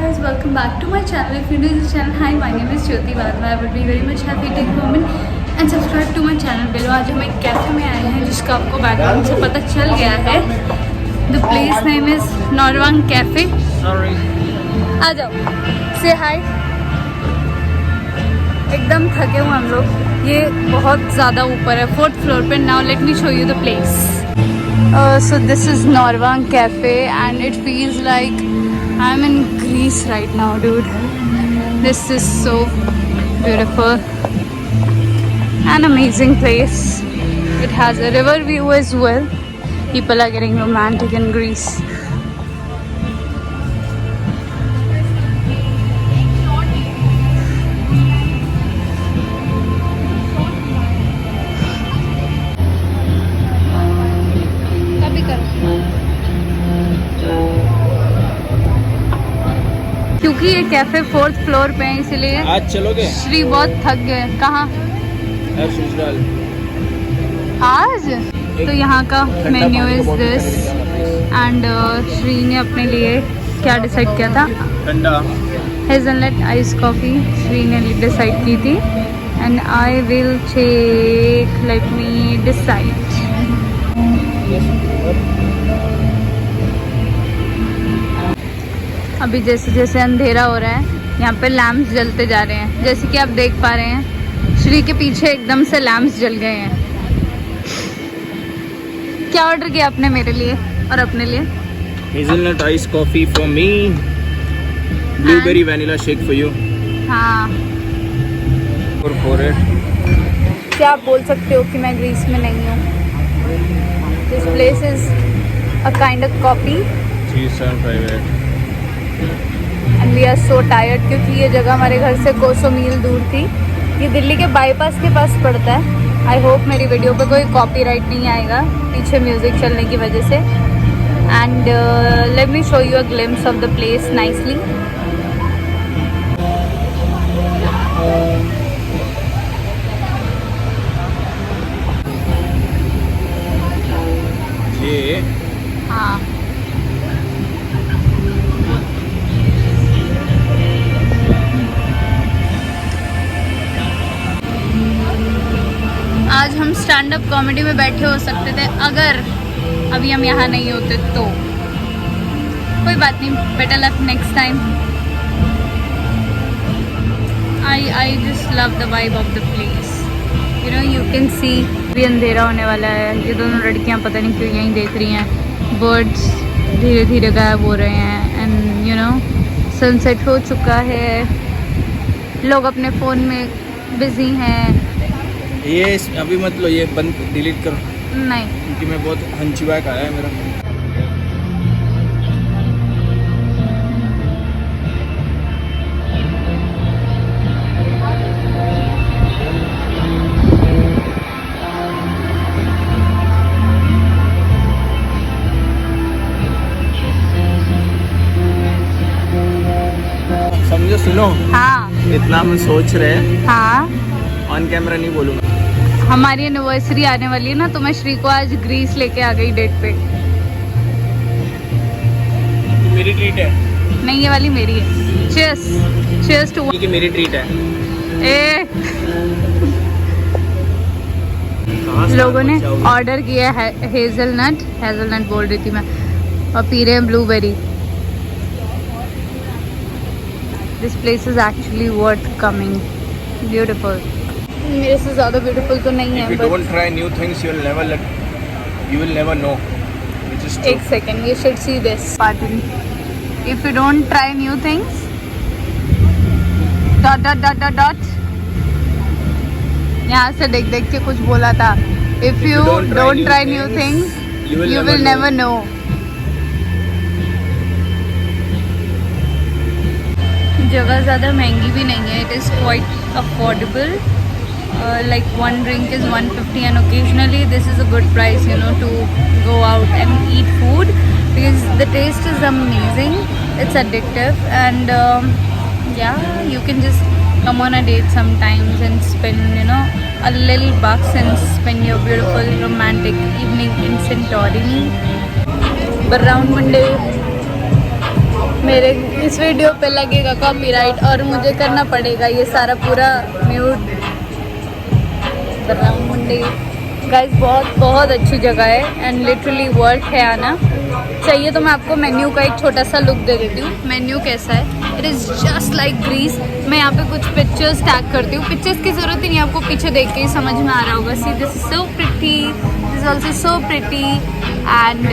guys, welcome back to my channel. If you're new to this channel, hi, my name is Jyoti Wadhwa. I would be very much happy to take a moment and subscribe to my channel below. आज हम एक cafe में आए हैं जिसका आपको background से पता चल गया है. The place name is Norvang Cafe. Sorry. आ जाओ, say hi. एकदम थके हुए हम लोग. ये बहुत ज़्यादा ऊपर है, 4th फ्लोर पे. Now let me show you the place. So this is Norvang Cafe and it feels like I'm in Greece right now, dude. This is so beautiful. An amazing place. It has a river view as well. People are getting romantic in Greece. क्योंकि ये cafe 4th floor पे है इसलिए आज चलोगे? श्री बहुत थक गए. कहाँ आज? तो यहाँ का menu is this and Shri ने अपने लिए क्या डिसाइड किया था? ठंडा हेज़लनट आइस कॉफ़ी श्री ने डिसाइड की थी. And I will take, let me decide. अभी जैसे जैसे अंधेरा हो रहा है यहाँ पे लैम्प्स जलते जा रहे हैं. जैसे कि आप देख पा रहे हैं श्री के पीछे एकदम से लैम्प्स जल गए हैं. क्या ऑर्डर किया आपने मेरे लिए और अपने लिए? Hazelnut ice coffee for me, blueberry vanilla shake for you. हाँ, फॉर इट. क्या आप बोल सकते हो कि मैं ग्रीस में नहीं हूँ? This place is a kind of copy and we are so tired क्योंकि ये जगह हमारे घर से कोसों मील दूर थी. ये दिल्ली के बाईपास के पास पड़ता है. आई होप मेरी वीडियो पे कोई कॉपीराइट नहीं आएगा पीछे म्यूज़िक चलने की वजह से. And let me show you a glimpse of the place nicely. ये हाँ, आज हम स्टैंड अप कॉमेडी में बैठे हो सकते थे अगर अभी हम यहाँ नहीं होते तो. कोई बात नहीं, better luck next time. I just love the vibe of the place. You know, you can सी. भी अंधेरा होने वाला है. ये दोनों लड़कियाँ पता नहीं क्यों यहीं देख रही हैं. बर्ड्स धीरे धीरे गायब हो रहे हैं एंड यू नो सनसेट हो चुका है. लोग अपने फ़ोन में बिजी हैं. ये अभी मत लो, ये बंद डिलीट करो नहीं, क्योंकि मैं बहुत हंचीवैक आया है मेरा. समझो, सुनो. हाँ इतना हम सोच रहे हैं, हाँ. ऑन कैमरा नहीं बोलूँगा. हमारी एनिवर्सरी आने वाली है ना, तो मैं श्री को आज ग्रीस लेके आ गई डेट पे. मेरी ट्रीट है. नहीं, ये वाली मेरी है. Cheers, cheers too. कि मेरी ट्रीट है. ए लोगों ने ऑर्डर किया है हेज़लनट बोल रही थी मैं, और पी रहे हैं blueberry. This place is actually worth coming. Beautiful. मेरे से ज़्यादा ब्यूटीफुल तो नहीं है. If you don't try new things, you will never know. Which is true. एक second, you should see this pattern. If you don't try new things, ... यहाँ से देख देख के कुछ बोला था. If you don't try new things, you will never know. जगह ज़्यादा महंगी भी नहीं है. It is quite affordable. Like one drink is 150 and occasionally this is a good price, you know, to go out and eat food because the taste is amazing. It's addictive and yeah, you can just come on a date sometimes and spend, you know, a little bucks and spend your beautiful romantic evening in Santorini. But around Monday मेरे इस video पे लगेगा copyright और मुझे करना पड़ेगा ये सारा पूरा म्यूट मुंडे। गाइस बहुत अच्छी जगह है एंड लिटरली वर्थ है आना। चाहिए तो मैं आपको मेन्यू का एक छोटा सा लुक दे देती हूँ। मेन्यू कैसा है, it is just like Greece. मैं यहाँ पे कुछ पिक्चर्स टैग करती हूँ। पिक्चर्स की ज़रूरत ही नहीं, आपको पीछे देख के ही समझ में आ रहा होगा। See this is so pretty, this is also so pretty and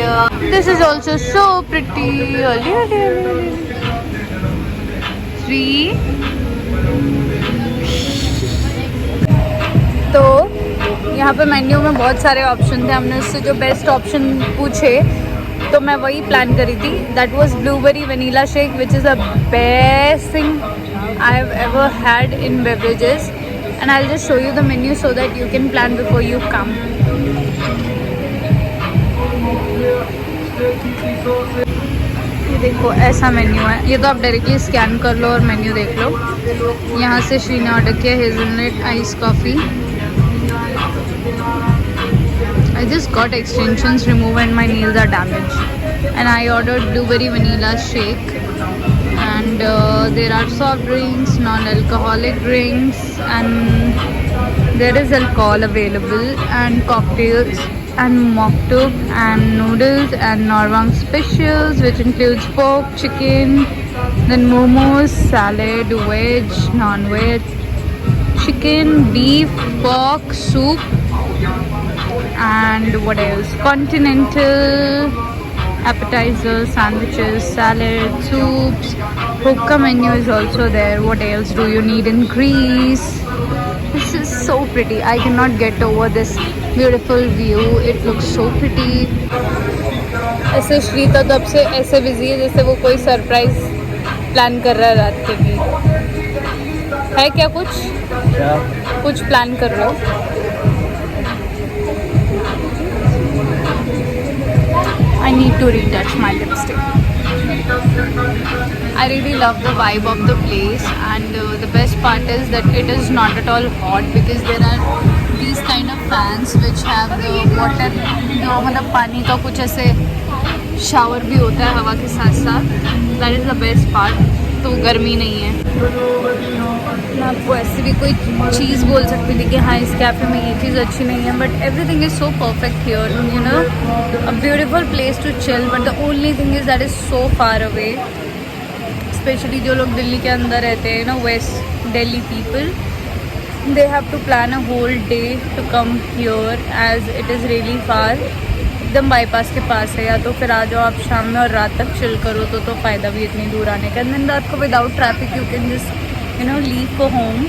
this is also so pretty. तो यहाँ पे मेन्यू में बहुत सारे ऑप्शन थे। हमने उससे जो बेस्ट ऑप्शन पूछे तो मैं वही प्लान करी थी। That was blueberry vanilla shake which is the best thing I have ever had in beverages and I will just show you the menu so that you can plan before you come. ये देखो ऐसा menu है। ये तो आप directly scan कर लो और menu देख लो। यहाँ से श्री ने ऑर्डर किया hazelnut ice coffee. I just got extensions removed and my nails are damaged. And I ordered blueberry vanilla shake. And there are soft drinks, non-alcoholic drinks, and there is alcohol available, and cocktails, and mocktail, and noodles, and Norwang specials, which includes pork, chicken, then momos, salad, veg, non-veg, chicken, beef, pork, soup. And what else? Continental appetizers, sandwiches, salad, soups. Hookah menu is also there. What else do you need in Greece? This is so pretty. I cannot get over this beautiful view. It looks so pretty. ऐसे श्री तो तब से ऐसे busy है जैसे वो कोई surprise plan कर रहा है रात के लिए। है क्या कुछ प्लान कर रहे हो? I need to retouch my lipstick. I really love the vibe of the place and the best part is that it is not at all hot because there are these kind of fans which have the water, जो मतलब पानी का कुछ ऐसे shower भी होता है हवा के साथ साथ। That is the best part. तो गर्मी नहीं है। मैं आपको ऐसे भी कोई चीज़ बोल सकती थी कि हाँ इस कैफ़े में ये चीज़ अच्छी नहीं है, but everything is so perfect here, you know, a beautiful place to chill, but the only thing is that is so far away. Specially जो लोग दिल्ली के अंदर रहते हैं ना, west Delhi people, they have to plan a whole day to come here as it is really far. एकदम bypass के पास है, या तो फिर आ जाओ आप शाम में और रात तक चिल करो तो फ़ायदा भी इतनी दूर आने का। एंड देन रात को without traffic you can just you know leave for home.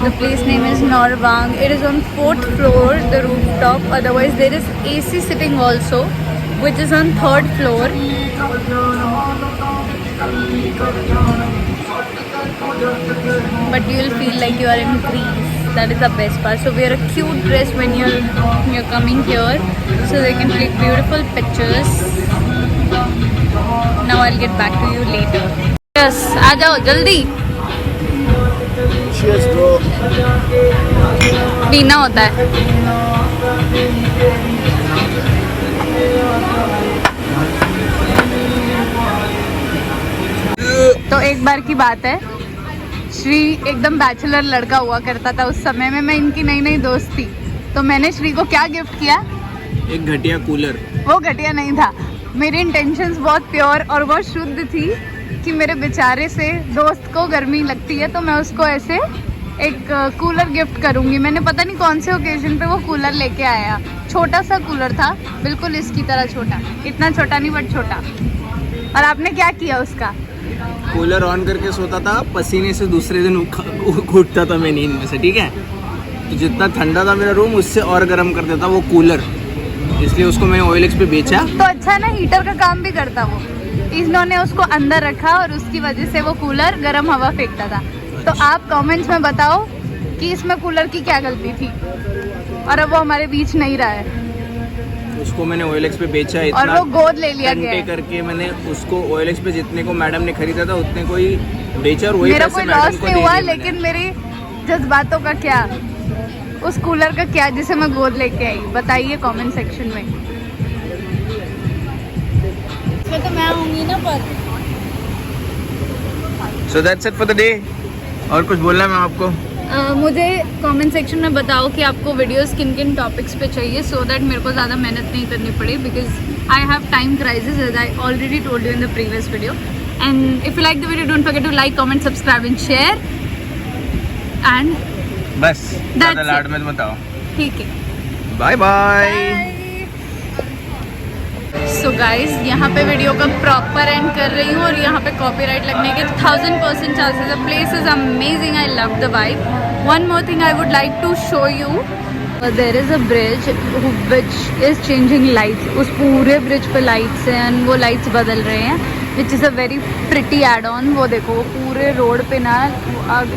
The place name is Norwang. It is on 4th floor, the rooftop. Otherwise there is AC sitting also, which is on 3rd floor. But you will feel like you are in Greece. That is the best part. So wear a cute dress when you're coming here, so they can click beautiful pictures. Now I'll get back to you later. Yes, आ जाओ जल्दी। Cheers, bro. पीना होता है। तो एक बार की बात है, श्री एकदम बैचलर लड़का हुआ करता था उस समय में। मैं इनकी नई दोस्त थी, तो मैंने श्री को क्या गिफ्ट किया? एक घटिया कूलर। वो घटिया नहीं था, मेरी इंटेंशंस बहुत प्योर और बहुत शुद्ध थी कि मेरे बेचारे से दोस्त को गर्मी लगती है तो मैं उसको ऐसे एक कूलर गिफ्ट करूंगी। मैंने पता नहीं कौन से ओकेजन पे वो कूलर लेके आया। छोटा सा कूलर था, बिल्कुल इसकी तरह छोटा, इतना छोटा नहीं बट छोटा। और आपने क्या किया उसका? कूलर ऑन करके सोता था, पसीने से दूसरे दिन उठता था मैं नींद में से, ठीक है। तो जितना ठंडा था मेरा रूम उससे और गर्म कर देता वो कूलर, इसलिए उसको मैं OLX पे बेचा। तो अच्छा ना, हीटर का काम भी करता वो। इन्होंने उसको अंदर रखा और उसकी वजह से वो कूलर गर्म हवा फेंकता था। तो आप कमेंट्स में बताओ कि इसमें कूलर की क्या गलती थी, और अब वो हमारे बीच नहीं रहा है। उसको मैंने OLX पे बेचा, इतना और वो गोद ले लिया गया करके मैंने उसको OLX पे जितने को मैडम ने खरीदा था उतने को ही बेचा, और वही मेरा पैसे कोई मैडम लॉस को नहीं दे हुआ, दिए लेकिन मेरी जज्बातों का क्या, उस कूलर का क्या जिसे मैं गोद लेके आई, बताइए कमेंट सेक्शन में। इसमें तो मैं आऊंगी ना, पर so that's it for the day. और कुछ बोलना है मैम आपको? मुझे कमेंट सेक्शन में बताओ कि आपको वीडियोस किन किन टॉपिक्स पे चाहिए, सो दैट मेरे को ज़्यादा मेहनत नहीं करनी पड़े, because I have time crisis as I already told you in the previous video. And if you like the video, don't forget to like, comment, subscribe and share. And बस ज़्यादा it. लाड मत बताओ। ठीक है, बाय बाय। सो गाइज, यहाँ पे video का proper and कर रही हूँ और यहाँ पे कॉपीराइट लगने के 1000% chances. The place is amazing, I love the vibe. One more thing I would like to show you, there is a bridge which is changing lights. उस पूरे ब्रिज पे लाइट्स हैं एंड वो लाइट्स बदल रहे हैं, which is a very pretty add on. वो देखो, वो पूरे रोड पे ना,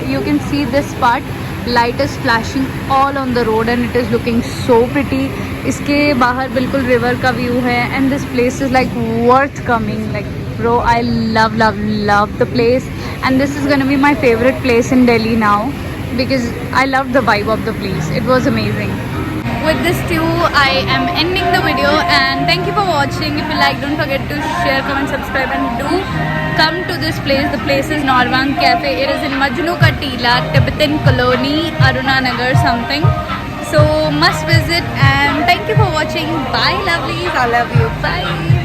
you can see this part, light is flashing all on the road and it is looking so pretty. इसके बाहर बिल्कुल रिवर का व्यू है and this place is like worth coming. Like bro, I love love love the place and this is gonna be my favourite place in Delhi now, because I loved the vibe of the place. It was amazing. With this too, I am ending the video and thank you for watching. If you like, don't forget to share, comment, subscribe and do come to this place. The place is Norwang Cafe. It is in Majnu Ka Tila, Tibetan Colony, Aruna Nagar something. So must visit and thank you for watching. Bye lovelies. I love you. Bye.